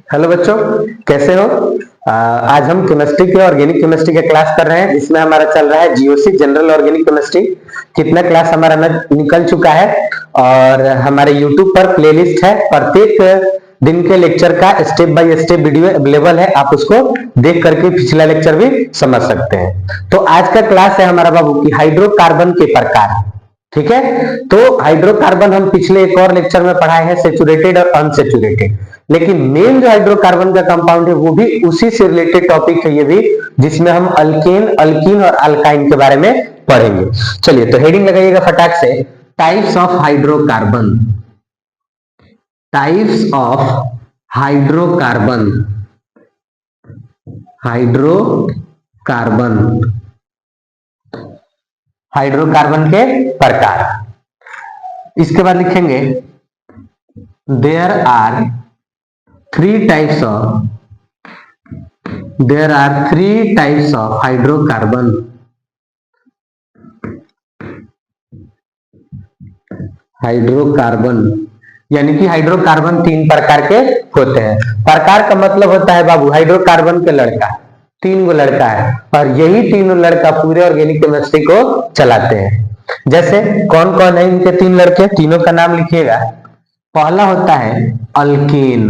Hello बच्चों, कैसे हो? आज हम केमिस्ट्री के ऑर्गेनिक केमिस्ट्री का क्लास कर रहे हैं। इसमें हमारा चल रहा है जीओसी जनरल ऑर्गेनिक केमिस्ट्री। कितना क्लास हमारा निकल चुका है और हमारे यूट्यूब पर प्लेलिस्ट है। प्रत्येक दिन के लेक्चर का step by step video available है, आप उसको देख करके पिछला लेक्चर भी समझ सकते हैं। तो आज का क्लास है हमारा बाबू की हाइड्रोकार्बन के प्रकार। ठीक है, तो हाइड्रोकार्बन हम पिछले एक और लेक्चर में पढ़ाए हैं, सेचुरेटेड और अनसेचुरेटेड। लेकिन मेन जो हाइड्रोकार्बन का कंपाउंड है वो भी उसी से रिलेटेड टॉपिक है ये भी, जिसमें हम अल्केन, अल्कीन और अल्काइन के बारे में पढ़ेंगे। चलिए, तो हेडिंग लगाइएगा फटाक से, types of hydrocarbon. Types of hydrocarbon. Hydrocarbon, hydrocarbon के प्रकार। इसके बाद लिखेंगे there are three types of hydrocarbon. Hydrocarbon यानी कि हाइड्रोकार्बन तीन प्रकार के होते हैं। प्रकार का मतलब होता है बाबू हाइड्रोकार्बन के लड़का, तीन गो लड़का है और यही तीनों लड़का पूरे ऑर्गेनिक केमिस्ट्री को चलाते हैं। जैसे कौन कौन है इनके तीन लड़के, तीनों का नाम लिखिएगा। पहला होता है अल्केन,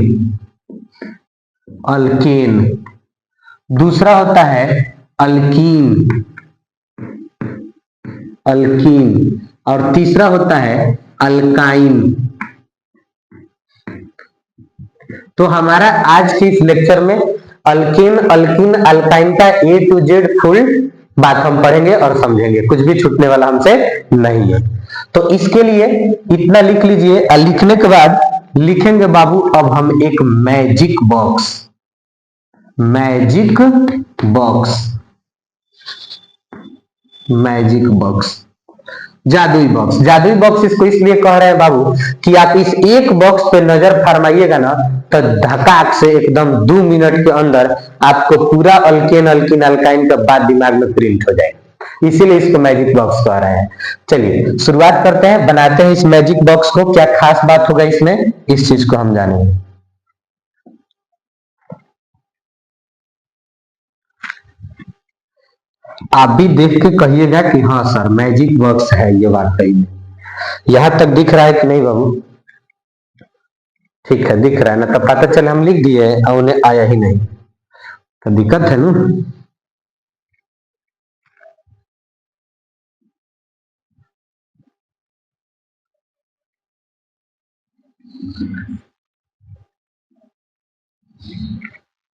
अल्केन। दूसरा होता है अल्कीन, अल्कीन। और तीसरा होता है अल्काइन। तो हमारा आज के इस लेक्चर में अल्केन, अल्कीन, अल्काइन का ए टू जेड फुल बात हम पढ़ेंगे और समझेंगे, कुछ भी छूटने वाला हमसे नहीं है। तो इसके लिए इतना लिख लीजिए। लिखने के बाद लिखेंगे बाबू अब हम एक magic box, magic box, magic box, जादुई बॉक्स। जादुई बॉक्स इसको इसलिए कह रहे हैं बाबू कि आप इस एक बॉक्स पे नजर फरमाइएगा ना तो धकाक से एकदम 2 मिनट के अंदर आपको पूरा अल्केन, अल्कीन, अल्काइन का बात दिमाग में प्रिंट हो जाएगा। इसीलिए इसको मैजिक बॉक्स कह रहे हैं। चलिए शुरुआत करते हैं, बनाते हैं इस मैजिक बॉक्स को। क्या खास बात होगा इसमें, इस चीज को हम जानेंगे। आप भी देख के कहिएगा कि हाँ सर मैजिक बॉक्स है ये वाकई में। यहां तक दिख रहा है कि नहीं बाबू? ठीक है, दिख रहा है ना, तब पता चले हम लिख दिए और उन्हें आया ही नहीं तो दिक्कत है ना।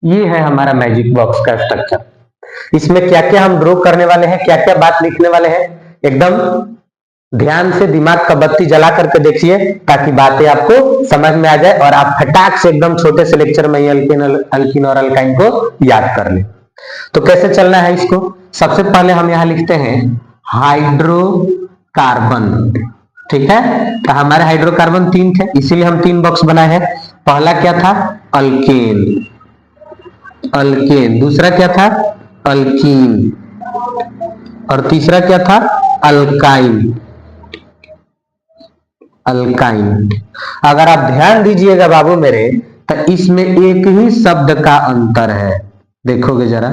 ये है हमारा मैजिक बॉक्स का स्ट्रक्चर। इसमें क्या क्या हम ड्रॉ करने वाले हैं, क्या क्या बात लिखने वाले हैं, एकदम ध्यान से दिमाग का बत्ती जला करके देखिए ताकि बातें आपको समझ में आ जाए और आप फटाक से एकदम छोटे से लेक्चर में अल्कीन, अल्कीन और अल्काइन को याद कर ले। तो कैसे चलना है इसको, सबसे पहले हम यहां लिखते हैं हाइड्रोकार्बन। ठीक है, तो हमारे हाइड्रोकार्बन तीन थे इसीलिए हम तीन बॉक्स बनाए हैं। पहला क्या था, अल्केन, अल्केन। दूसरा क्या था, अल्कीन। और तीसरा क्या था, अल्काइन, अल्काइन। अगर आप ध्यान दीजिएगा बाबू मेरे तो इसमें एक ही शब्द का अंतर है। देखोगे जरा,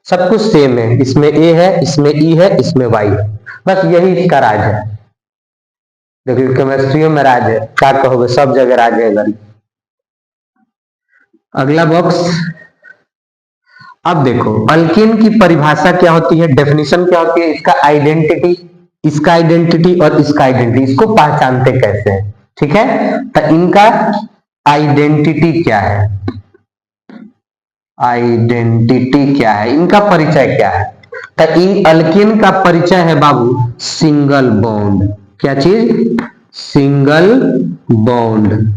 सब कुछ सेम है। इसमें ए है, इसमें ई है, इसमें वाई है, बस यही इसका राज है। देखिए केमिस्ट्री में राज है, क्या कहोगे, सब जगह राज है इधर। अगला बॉक्स, अब देखो अल्कीन की परिभाषा क्या होती है, डेफिनेशन क्या होती है, इसका आइडेंटिटी, इसका आइडेंटिटी और इसका आइडेंटिटी, इसको पहचानते कैसे हैं। ठीक है, तो इनका आइडेंटिटी क्या है, आइडेंटिटी क्या है, इनका परिचय क्या है। तो इन अल्कीन का परिचय है बाबू सिंगल बॉन्ड। क्या चीज, सिंगल बॉन्ड।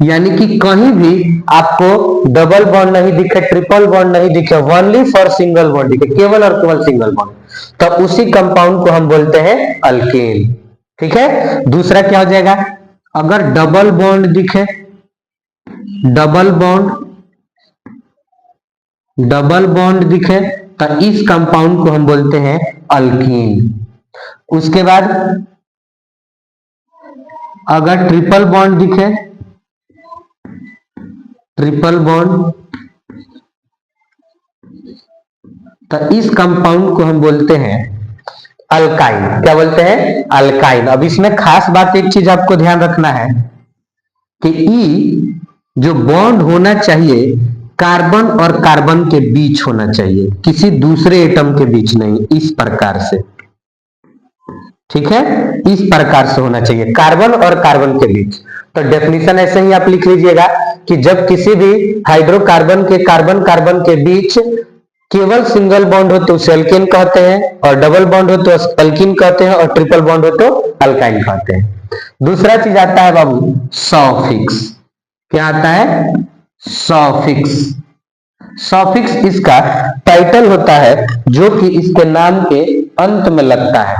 यानी कि कहीं भी आपको डबल बॉन्ड नहीं दिखे, ट्रिपल बॉन्ड नहीं दिखे, ओनली फॉर सिंगल बॉन्ड दिखे, केवल और केवल सिंगल बॉन्ड, तो उसी कंपाउंड को हम बोलते हैं अल्केन। ठीक है, दूसरा क्या हो जाएगा, अगर डबल बॉन्ड दिखे, डबल बॉन्ड, डबल बॉन्ड दिखे तो इस कंपाउंड को हम बोलते हैं अल्कीन। उसके बाद अगर ट्रिपल बॉन्ड दिखे, ट्रिपल बॉन्ड, तो इस कंपाउंड को हम बोलते हैं अल्काइन। क्या बोलते हैं? अल्काइन। अब इसमें खास बात एक चीज आपको ध्यान रखना है कि ई जो बॉन्ड होना चाहिए कार्बन और कार्बन के बीच होना चाहिए, किसी दूसरे एटम के बीच नहीं, इस प्रकार से। ठीक है, इस प्रकार से होना चाहिए कार्बन और कार्बन के बीच। तो डेफिनेशन ऐसे ही आप लिख लीजिएगा कि जब किसी भी हाइड्रोकार्बन के कार्बन कार्बन के बीच केवल सिंगल बॉन्ड हो तो उसे अल्केन कहते हैं, और डबल बॉन्ड हो तो अल्कीन कहते हैं, और ट्रिपल बॉन्ड हो तो अल्काइन कहते हैं। दूसरा चीज आता है बाबू सॉफिक्स। क्या आता है? सॉफिक्स। सॉफिक्स इसका टाइटल होता है जो कि इसके नाम के अंत में लगता है।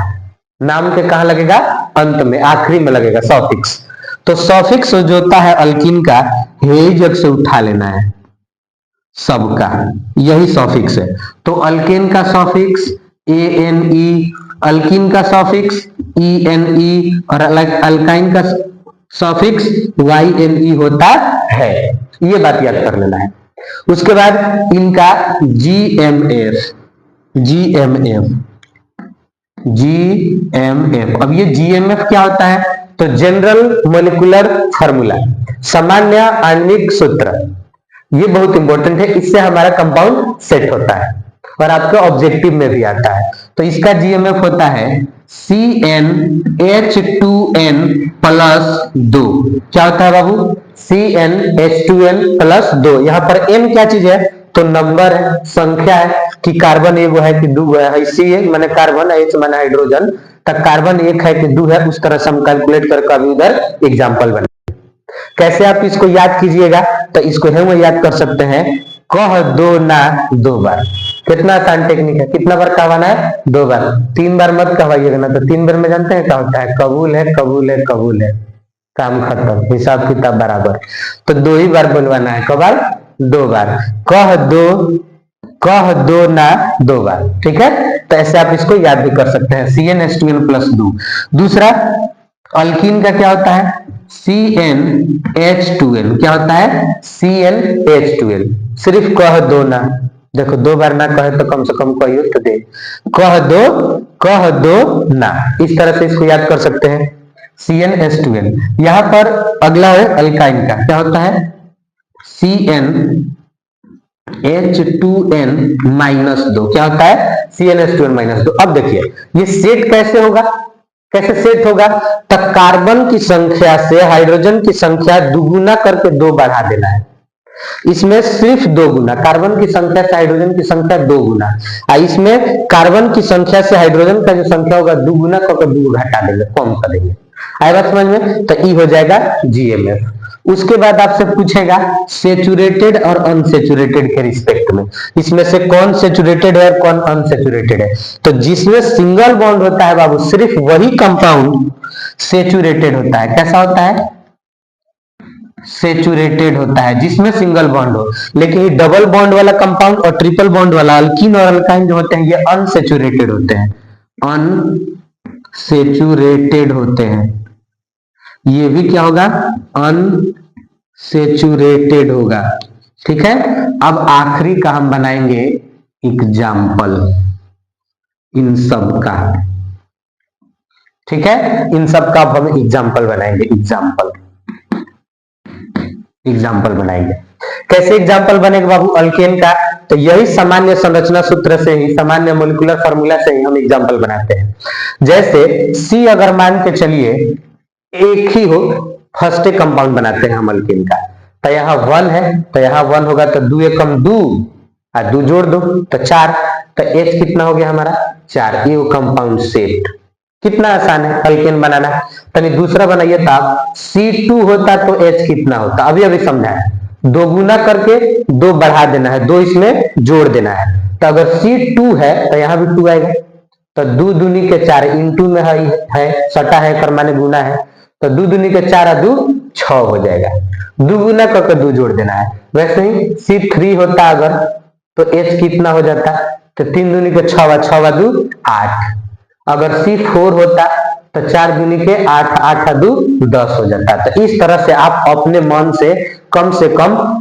नाम के कहां लगेगा? अंत में, आखिरी में लगेगा सॉफिक्स। तो सॉफिक्स जो होता है अल्कीन का, यही जग से उठा लेना है सबका, यही सॉफिक्स है। तो अल्केन का सॉफिक्स ANE, अल्कीन का सॉफिक्स ENE, और अल्काइन का सॉफिक्स YNE होता है। ये बात याद कर लेना है। उसके बाद इनका GMF। अब ये GMF क्या होता है? तो जनरल मोलिकुलर फार्मूला, सामान्य आणविक सूत्र। ये बहुत इंपॉर्टेंट है, इससे हमारा कंपाउंड सेट होता है और आपके ऑब्जेक्टिव में भी आता है। तो इसका GMF होता है CnH2n प्लस 2। क्या होता है बाबू? CnH2n plus 2। यहां पर n क्या चीज है? तो नंबर है, संख्या है कि कार्बन एगो है कि दो है। C माने कार्बन, H माने हाइड्रोजन, तक कार्बन एक है कि दो है, उस तरह से हम कैलकुलेट करके अभी उधर एग्जाम्पल बना। कैसे आप इसको याद कीजिएगा? तो इसको हम याद कर सकते हैं, कह दो ना 2 बार। कितना आसान टेक्निक है, कितना बार कहवाना है? 2 बार। 3 बार मत कहवाइएगा ना, तो 3 बार में जानते हैं क्या होता है? कबूल है, कबूल है, कबूल है, काम खत्म, हिसाब किताब बराबर। तो 2 ही बार बोलवाना है। कब बार? 2 बार। कह दो ना 2 बार। ठीक है, तो ऐसे आप इसको याद भी कर सकते हैं, CnH2n प्लस 2। दूसरा अल्कीन का क्या होता है? CnH2n। क्या होता है? CnH2n। सिर्फ कह दो ना, देखो 2 बार ना कहे तो कम से कम कहियो तो दे। कह दो ना, इस तरह से इसको याद कर सकते हैं, CnH2n। यहां पर अगला है अल्काइन का। क्या होता है? CnH2n minus 2। क्या होता है? CnH2n minus 2। अब देखिए ये सेट कैसे होगा? कैसे सेट होगा? तो कार्बन की संख्या से हाइड्रोजन की संख्या दुगुना करके 2 बढ़ा देना है। इसमें सिर्फ 2 गुना, कार्बन की संख्या से हाइड्रोजन की संख्या 2 गुना, और इसमें कार्बन की संख्या से हाइड्रोजन का जो संख्या होगा 2 गुना करके 2 घटा देंगे, कम कर देंगे। आए बात समझ में? तो ई हो जाएगा GMF। उसके बाद आपसे पूछेगा सेचुरेटेड और अनसेचुरेटेड के रिस्पेक्ट में, इसमें से कौन सेचुरेटेड है और कौन अनसेचुरेटेड है। तो जिसमें सिंगल बॉन्ड होता है बाबू, सिर्फ वही कंपाउंड सेचुरेटेड होता है। कैसा होता है? सेचुरेटेड होता है, जिसमें सिंगल बॉन्ड हो। लेकिन डबल बॉन्ड वाला कंपाउंड और ट्रिपल बॉन्ड वाला अल्कीन और अल्काइन जो होते हैं, ये अनसेचुरेटेड होते हैं, अनसेचुरेटेड होते हैं। ये भी क्या होगा? अनसेचुरेटेड होगा। ठीक है, अब आखिरी का हम बनाएंगे एग्जाम्पल इन सब का। ठीक है, इन सब का अब हम एग्जाम्पल बनाएंगे। एग्जाम्पल बनाएंगे। कैसे एग्जाम्पल बनेगा बाबू अल्केन का? तो यही सामान्य संरचना सूत्र से ही, सामान्य मोलिकुलर फार्मूला से ही हम एग्जाम्पल बनाते हैं। जैसे C अगर मान के चलिए एक ही हो, फर्स्ट कंपाउंड बनाते हैं हम अल्केन का। तो यहाँ 1 है, तो यहाँ 1 होगा, तो 2 एकम 2 और 2 जोड़ दो तो 4। तो H कितना हो गया हमारा? 4। ये कंपाउंड सेट। कितना आसान है अल्केन बनाना। तनी दूसरा बनाइए तो आप C2 होता तो H कितना होता? अभी समझा है, 2 गुना करके 2 बढ़ा देना है, 2 इसमें जोड़ देना है। तो अगर C2 है तो यहाँ भी 2 आएगा, तो 2 दूनी के 4 इंटू में है सटा है कर माने गुना है, तो 2 दूनी के 4 और 2 6 हो जाएगा। 2 गुना करके 2 जोड़ देना है। वैसे ही C3 होता अगर तो H कितना हो जाता? तो 3 दूनी के 6 6 2 8। अगर C4 होता तो 4 दूनी के 8, 8 2 10 हो जाता है। तो इस तरह से आप अपने मन से कम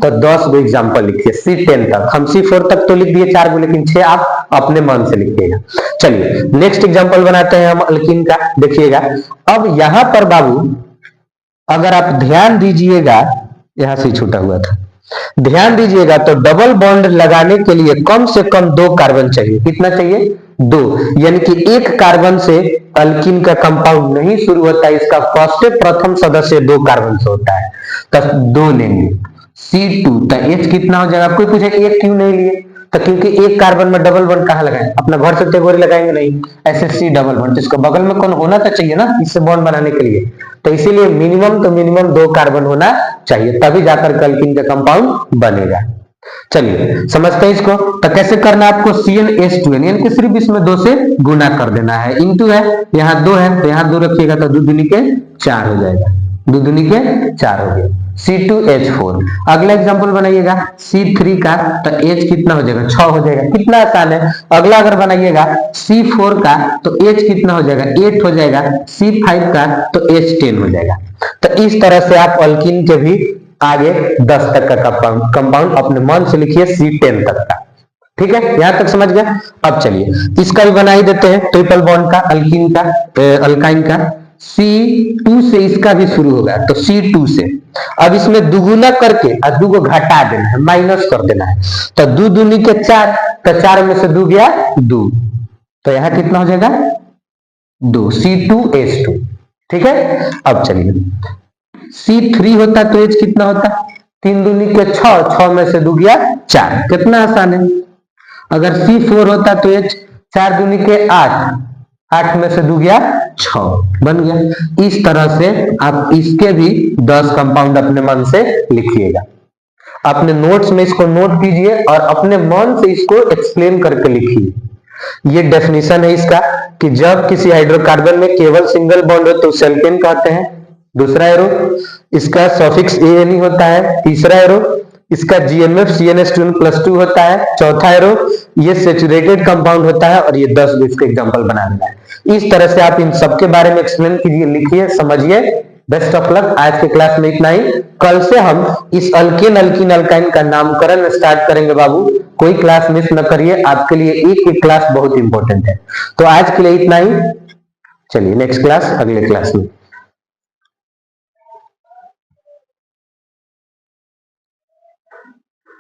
तो 10 गो एग्जाम्पल लिखिए C10 तक। हम C4 तक तो लिख दिए 4 गो, लेकिन 6 आप अपने मन से लिखिएगा। चलिए नेक्स्ट एग्जाम्पल बनाते हैं हम अल्कीन का। देखिएगा अब यहां पर बाबू अगर आप ध्यान दीजिएगा, यहां से छूटा हुआ था, ध्यान दीजिएगा तो डबल बॉन्ड लगाने के लिए कम से कम 2 कार्बन चाहिए। कितना चाहिए? 2। यानी कि एक कार्बन से अल्कीन का कंपाउंड नहीं शुरू होता है, इसका फर्स्ट प्रथम सदस्य 2 कार्बन से होता है। तो 2 लेंगे C2। तो H कितना हो जाएगा? कोई पूछे एक क्यों नहीं लिए? तो क्योंकि एक कार्बन में डबल बॉन्ड कहां लगाएं? अपना घर से टेबोरी लगाएंगे नहीं, ऐसे C डबल बॉन्ड, तो इसको बगल में कौन होना तो चाहिए ना इससे बॉन्ड बनाने के लिए। तो इसीलिए मिनिमम 2 कार्बन होना चाहिए, तभी जाकर अल्कीन का कंपाउंड बनेगा। चलिए समझते हैं इसको। तो कैसे करना है आपको? CnH2n, यानी कि सिर्फ इसमें 2 से गुना कर देना है। इंटू है, यहाँ 2 है तो यहाँ 2 रखिएगा तो 2 दूनी के 4 हो जाएगा, 2 दूनी के 4 हो गया। C2H4। अगला एग्जांपल बनाइएगा C3 का, तो H कितना हो जाएगा? 6 हो जाएगा। कितना आसान है। अगला अगर बनाइएगा C4 का तो H कितना हो जाएगा? 8 हो जाएगा। C5 का तो H10 हो जाएगा। तो इस तरह से आप अल्कीन के भी आगे 10 तक का कंपाउंड अपने मन से लिखिए C10 तक का। ठीक है, यहां तक समझ गया। अब चलिए इसका भी बना ही देते हैं, ट्रिपल बॉन्ड का, अल्कीन का, अल्काइन का। C2 से इसका भी शुरू होगा, तो C2 से अब इसमें दुगुना करके और 2 को घटा देना है, माइनस कर देना है। तो 2 दूनी के 4, तो 4 में से 2 गया 2, तो यहां कितना हो जाएगा? 2, C2H2। ठीक है, अब चलिए C3 होता तो H कितना होता? 3 दूनी के 6, 6 में से 2 गया 4। कितना आसान है। अगर C4 होता तो H 4 दूनी के 8, 8 में से 2 गया 6, बन गया। इस तरह से आप इसके भी 10 कंपाउंड अपने मन से लिखिएगा। अपने नोट्स में इसको नोट कीजिए और अपने मन से इसको एक्सप्लेन करके लिखिए। ये डेफिनेशन है इसका कि जब किसी हाइड्रोकार्बन में केवल सिंगल बॉन्ड हो तो उसे एल्केन कहते हैं। दूसरा एरो इसका सफिक्स ANE होता है। तीसरा एरो इसका GMF CnH2n+2 होता है। चौथा एरो ये सैचुरेटेड कंपाउंड होता है। और ये 10 इसके एग्जांपल बना देना है। इस तरह से आप इन सबके बारे में एक्सप्लेन कीजिए, लिखिए, समझिए। Best of luck. आज के क्लास में इतना ही। कल से हम इस अल्केन, अल्कीन, अल्काइन का नामकरण स्टार्ट करेंगे बाबू। कोई क्लास मिस न करिए, आपके लिए एक क्लास बहुत इंपॉर्टेंट है। तो आज के लिए इतना ही। चलिए नेक्स्ट क्लास अगले क्लास में।